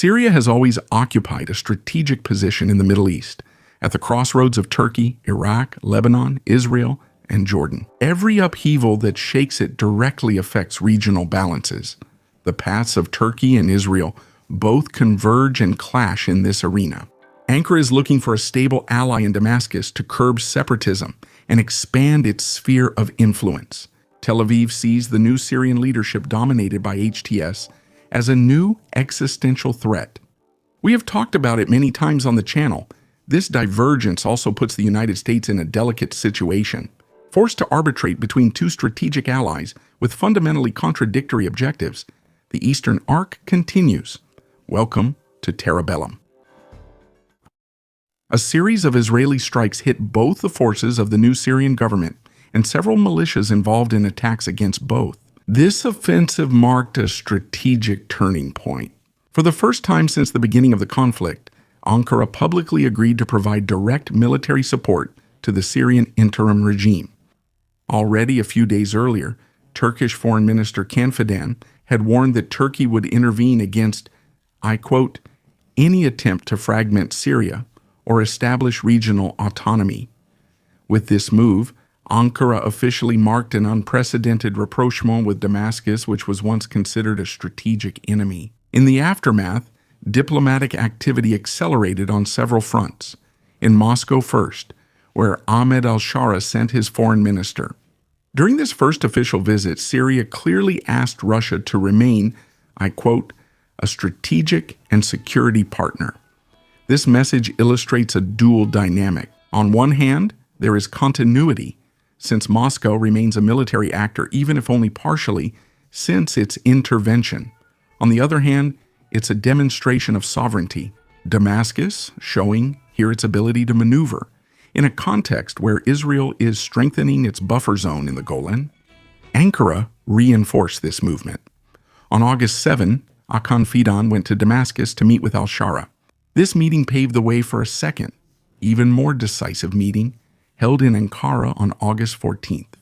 Syria has always occupied a strategic position in the Middle East, at the crossroads of Turkey, Iraq, Lebanon, Israel, and Jordan. Every upheaval that shakes it directly affects regional balances. The paths of Turkey and Israel both converge and clash in this arena. Ankara is looking for a stable ally in Damascus to curb separatism and expand its sphere of influence. Tel Aviv sees the new Syrian leadership dominated by HTS as a new existential threat. We have talked about it many times on the channel. This divergence also puts the United States in a delicate situation. Forced to arbitrate between two strategic allies with fundamentally contradictory objectives, the Eastern arc continues. Welcome to Terra Bellum. A series of Israeli strikes hit both the forces of the new Syrian government and several militias involved in attacks against both. This offensive marked a strategic turning point. For the first time since the beginning of the conflict, Ankara publicly agreed to provide direct military support to the Syrian interim regime. Already a few days earlier, Turkish Foreign Minister Hakan Fidan had warned that Turkey would intervene against, I quote, any attempt to fragment Syria or establish regional autonomy. With this move, Ankara officially marked an unprecedented rapprochement with Damascus, which was once considered a strategic enemy. In the aftermath, diplomatic activity accelerated on several fronts. In Moscow first, where Ahmed al-Shara sent his foreign minister. During this first official visit, Syria clearly asked Russia to remain, I quote, a strategic and security partner. This message illustrates a dual dynamic. On one hand, there is continuity, since Moscow remains a military actor, even if only partially, since its intervention. On the other hand, it's a demonstration of sovereignty. Damascus showing here its ability to maneuver in a context where Israel is strengthening its buffer zone in the Golan. Ankara reinforced this movement. On August 7, Hakan Fidan went to Damascus to meet with al-Shara. This meeting paved the way for a second, even more decisive meeting held in Ankara on August 14th.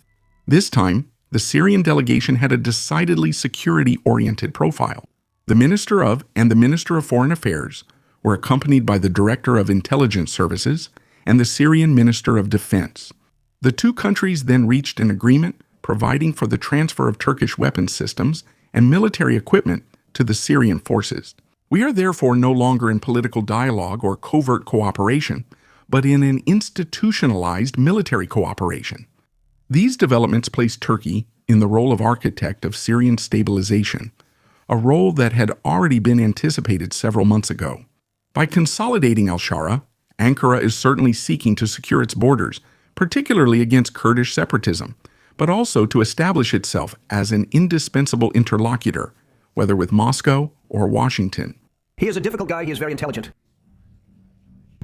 This time, the Syrian delegation had a decidedly security-oriented profile. The Minister of and the Minister of Foreign Affairs were accompanied by the Director of Intelligence Services and the Syrian Minister of Defense. The two countries then reached an agreement providing for the transfer of Turkish weapons systems and military equipment to the Syrian forces. We are therefore no longer in political dialogue or covert cooperation, but in an institutionalized military cooperation. These developments place Turkey in the role of architect of Syrian stabilization, a role that had already been anticipated several months ago. By consolidating al-Shara, Ankara is certainly seeking to secure its borders, particularly against Kurdish separatism, but also to establish itself as an indispensable interlocutor, whether with Moscow or Washington. He is a difficult guy. He is very intelligent.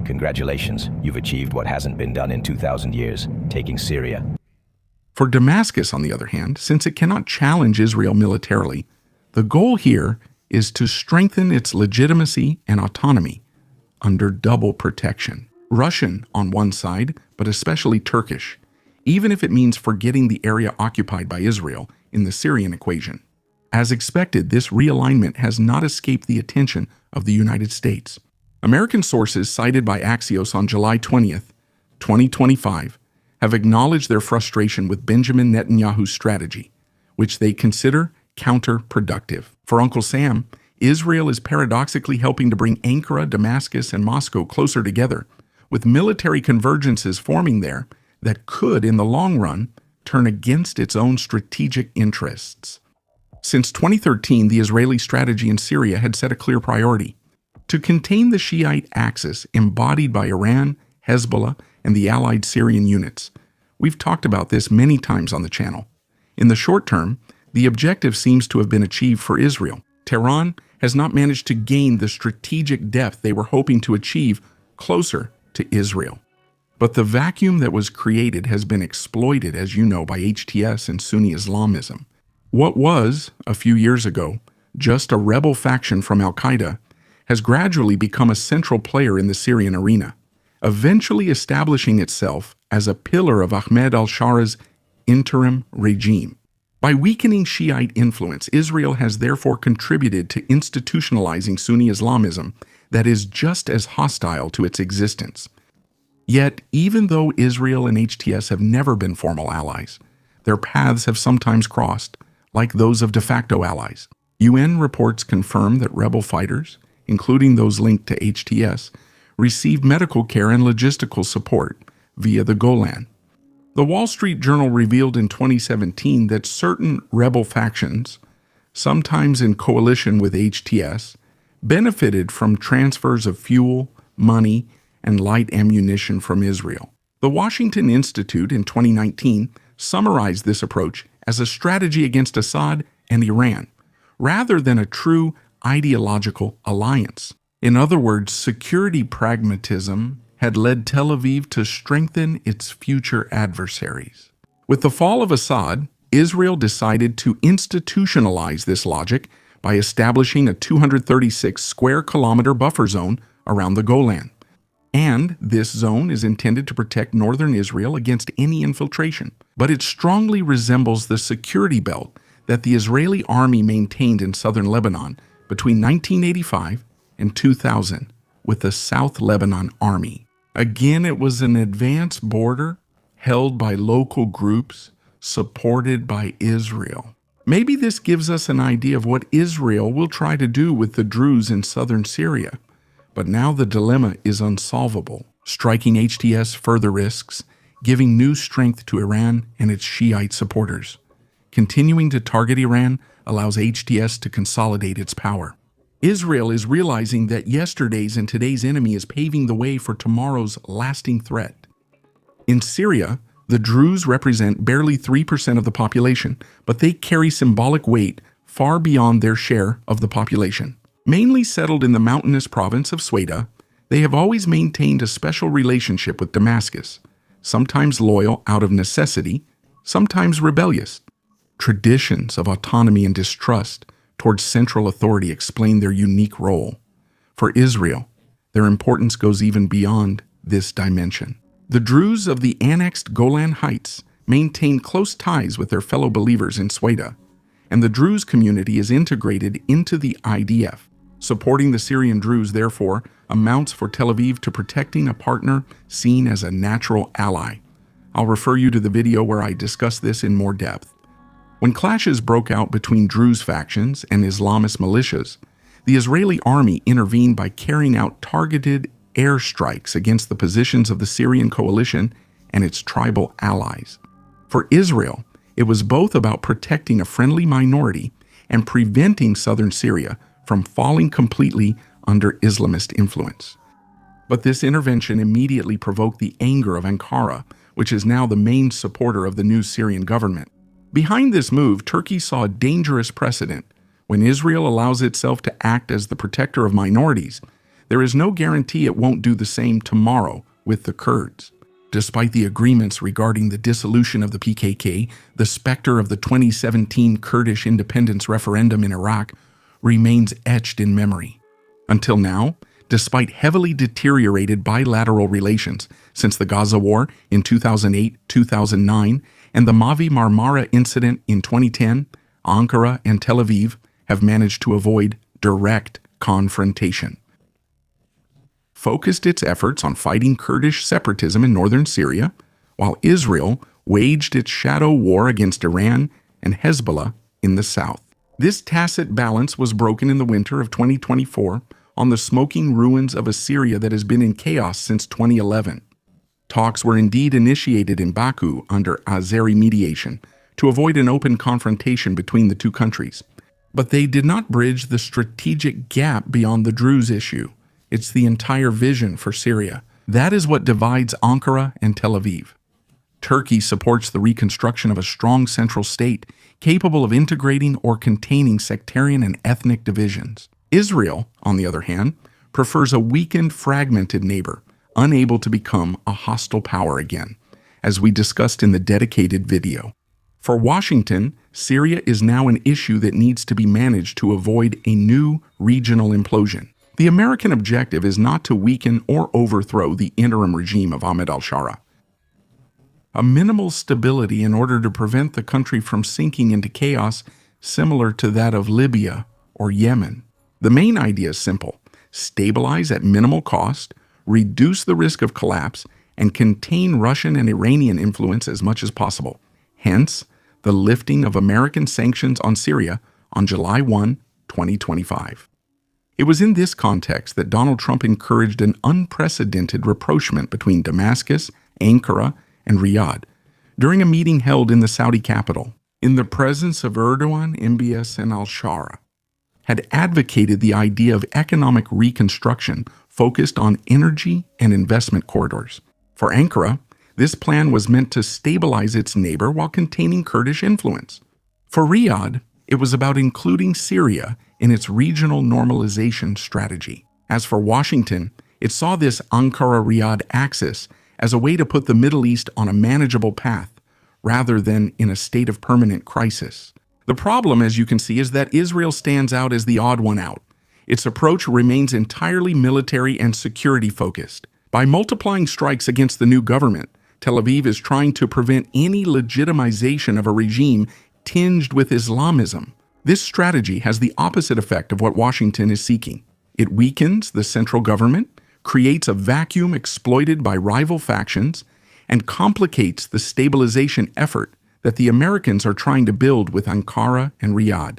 Congratulations. You've achieved what hasn't been done in 2,000 years, taking Syria. For Damascus, on the other hand, since it cannot challenge Israel militarily, the goal here is to strengthen its legitimacy and autonomy under double protection. Russian on one side, but especially Turkish, even if it means forgetting the area occupied by Israel in the Syrian equation. As expected, this realignment has not escaped the attention of the United States. American sources cited by Axios on July 20th, 2025, have acknowledged their frustration with Benjamin Netanyahu's strategy, which they consider counterproductive. For Uncle Sam, Israel is paradoxically helping to bring Ankara, Damascus, and Moscow closer together, with military convergences forming there that could, in the long run, turn against its own strategic interests. Since 2013, the Israeli strategy in Syria had set a clear priority: to contain the Shiite axis embodied by Iran, Hezbollah, and the allied Syrian units. We've talked about this many times on the channel. In the short term, the objective seems to have been achieved for Israel. Tehran has not managed to gain the strategic depth they were hoping to achieve closer to Israel. But the vacuum that was created has been exploited, as you know, by HTS and Sunni Islamism. What was, a few years ago, just a rebel faction from al-Qaeda has gradually become a central player in the Syrian arena, eventually establishing itself as a pillar of Ahmed al-Shara's interim regime. By weakening Shiite influence, Israel has therefore contributed to institutionalizing Sunni Islamism that is just as hostile to its existence. Yet, even though Israel and HTS have never been formal allies, their paths have sometimes crossed, like those of de facto allies. UN reports confirm that rebel fighters, including those linked to HTS, received medical care and logistical support via the Golan. The Wall Street Journal revealed in 2017 that certain rebel factions, sometimes in coalition with HTS, benefited from transfers of fuel, money, and light ammunition from Israel. The Washington Institute in 2019 summarized this approach as a strategy against Assad and Iran, rather than a true ideological alliance. In other words, security pragmatism had led Tel Aviv to strengthen its future adversaries. With the fall of Assad, Israel decided to institutionalize this logic by establishing a 236 square kilometer buffer zone around the Golan. And this zone is intended to protect northern Israel against any infiltration. But it strongly resembles the security belt that the Israeli army maintained in southern Lebanon between 1985 and 2000 with the South Lebanon Army. Again, it was an advanced border held by local groups supported by Israel. Maybe this gives us an idea of what Israel will try to do with the Druze in southern Syria. But now the dilemma is unsolvable. Striking HTS further risks giving new strength to Iran and its Shiite supporters. Continuing to target Iran allows HTS to consolidate its power. Israel is realizing that yesterday's and today's enemy is paving the way for tomorrow's lasting threat. In Syria, the Druze represent barely 3% of the population, but they carry symbolic weight far beyond their share of the population. Mainly settled in the mountainous province of Sweda, they have always maintained a special relationship with Damascus, sometimes loyal out of necessity, sometimes rebellious. Traditions of autonomy and distrust towards central authority explain their unique role. For Israel, their importance goes even beyond this dimension. The Druze of the annexed Golan Heights maintain close ties with their fellow believers in Sweda, and the Druze community is integrated into the IDF. Supporting the Syrian Druze, therefore, amounts for Tel Aviv to protecting a partner seen as a natural ally. I'll refer you to the video where I discuss this in more depth. When clashes broke out between Druze factions and Islamist militias, the Israeli army intervened by carrying out targeted airstrikes against the positions of the Syrian coalition and its tribal allies. For Israel, it was both about protecting a friendly minority and preventing southern Syria from falling completely under Islamist influence. But this intervention immediately provoked the anger of Ankara, which is now the main supporter of the new Syrian government. Behind this move, Turkey saw a dangerous precedent. When Israel allows itself to act as the protector of minorities, there is no guarantee it won't do the same tomorrow with the Kurds. Despite the agreements regarding the dissolution of the PKK, the specter of the 2017 Kurdish independence referendum in Iraq remains etched in memory. Until now, despite heavily deteriorated bilateral relations since the Gaza War in 2008-2009 and the Mavi Marmara incident in 2010, Ankara and Tel Aviv have managed to avoid direct confrontation. Focused its efforts on fighting Kurdish separatism in northern Syria, while Israel waged its shadow war against Iran and Hezbollah in the south. This tacit balance was broken in the winter of 2024 on the smoking ruins of a Syria that has been in chaos since 2011. Talks were indeed initiated in Baku under Azeri mediation to avoid an open confrontation between the two countries. But they did not bridge the strategic gap beyond the Druze issue. It's the entire vision for Syria. That is what divides Ankara and Tel Aviv. Turkey supports the reconstruction of a strong central state capable of integrating or containing sectarian and ethnic divisions. Israel, on the other hand, prefers a weakened, fragmented neighbor, unable to become a hostile power again, as we discussed in the dedicated video. For Washington, Syria is now an issue that needs to be managed to avoid a new regional implosion. The American objective is not to weaken or overthrow the interim regime of Ahmed al-Shara. a minimal stability in order to prevent the country from sinking into chaos similar to that of Libya or Yemen. The main idea is simple: stabilize at minimal cost, reduce the risk of collapse, and contain Russian and Iranian influence as much as possible. Hence, the lifting of American sanctions on Syria on July 1, 2025. It was in this context that Donald Trump encouraged an unprecedented rapprochement between Damascus, Ankara, and Riyadh during a meeting held in the Saudi capital. In the presence of Erdogan, MBS, and al-Shara, had advocated the idea of economic reconstruction focused on energy and investment corridors. For Ankara, this plan was meant to stabilize its neighbor while containing Kurdish influence. For Riyadh, it was about including Syria in its regional normalization strategy. As for Washington, it saw this Ankara-Riyadh axis as a way to put the Middle East on a manageable path, rather than in a state of permanent crisis. The problem, as you can see, is that Israel stands out as the odd one out. Its approach remains entirely military and security-focused. By multiplying strikes against the new government, Tel Aviv is trying to prevent any legitimization of a regime tinged with Islamism. This strategy has the opposite effect of what Washington is seeking. It weakens the central government, creates a vacuum exploited by rival factions, and complicates the stabilization effort that the Americans are trying to build with Ankara and Riyadh.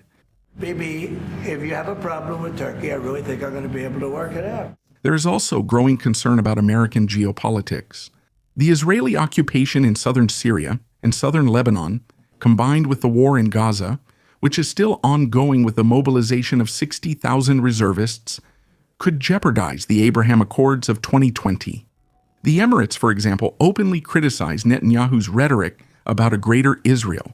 Bibi, if you have a problem with Turkey, I really think I'm going to be able to work it out. There is also growing concern about American geopolitics. The Israeli occupation in southern Syria and southern Lebanon, combined with the war in Gaza, which is still ongoing with the mobilization of 60,000 reservists, could jeopardize the Abraham Accords of 2020. The Emirates, for example, openly criticized Netanyahu's rhetoric about a greater Israel,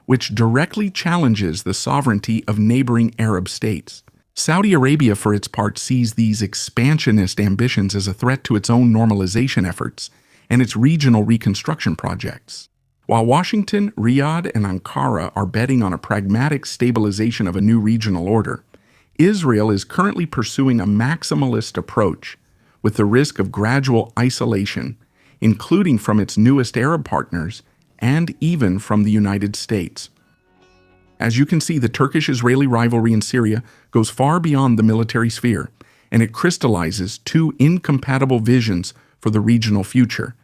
which directly challenges the sovereignty of neighboring Arab states. Saudi Arabia, for its part, sees these expansionist ambitions as a threat to its own normalization efforts and its regional reconstruction projects. While Washington, Riyadh, and Ankara are betting on a pragmatic stabilization of a new regional order, Israel is currently pursuing a maximalist approach with the risk of gradual isolation, including from its newest Arab partners and even from the United States. As you can see, the Turkish-Israeli rivalry in Syria goes far beyond the military sphere, and it crystallizes two incompatible visions for the regional future.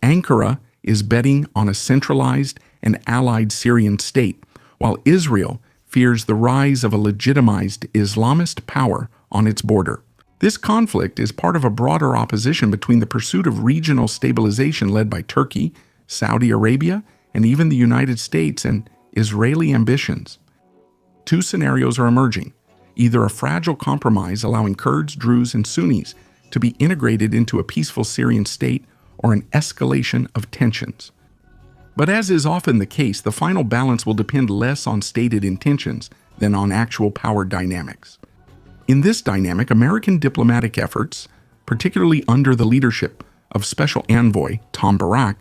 Ankara is betting on a centralized and allied Syrian state, while Israel fears the rise of a legitimized Islamist power on its border. This conflict is part of a broader opposition between the pursuit of regional stabilization led by Turkey, Saudi Arabia, and even the United States, and Israeli ambitions. Two scenarios are emerging: either a fragile compromise allowing Kurds, Druze, and Sunnis to be integrated into a peaceful Syrian state, or an escalation of tensions. But as is often the case, the final balance will depend less on stated intentions than on actual power dynamics. In this dynamic, American diplomatic efforts, particularly under the leadership of Special Envoy Tom Barak,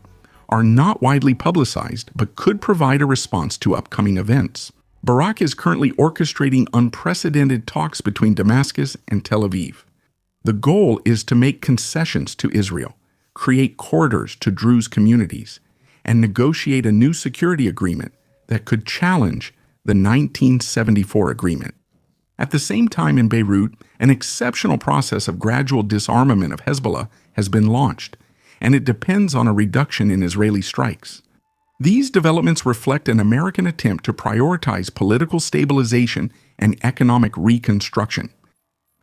are not widely publicized but could provide a response to upcoming events. Barak is currently orchestrating unprecedented talks between Damascus and Tel Aviv. The goal is to make concessions to Israel, create corridors to Druze communities, and negotiate a new security agreement that could challenge the 1974 agreement. At the same time, in Beirut, an exceptional process of gradual disarmament of Hezbollah has been launched, and it depends on a reduction in Israeli strikes. These developments reflect an American attempt to prioritize political stabilization and economic reconstruction.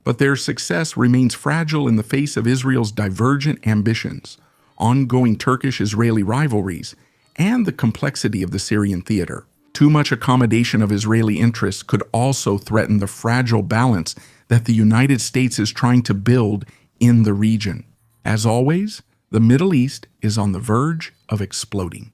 But their success remains fragile in the face of Israel's divergent ambitions, ongoing Turkish-Israeli rivalries, and the complexity of the Syrian theater. Too much accommodation of Israeli interests could also threaten the fragile balance that the United States is trying to build in the region. As always, the Middle East is on the verge of exploding.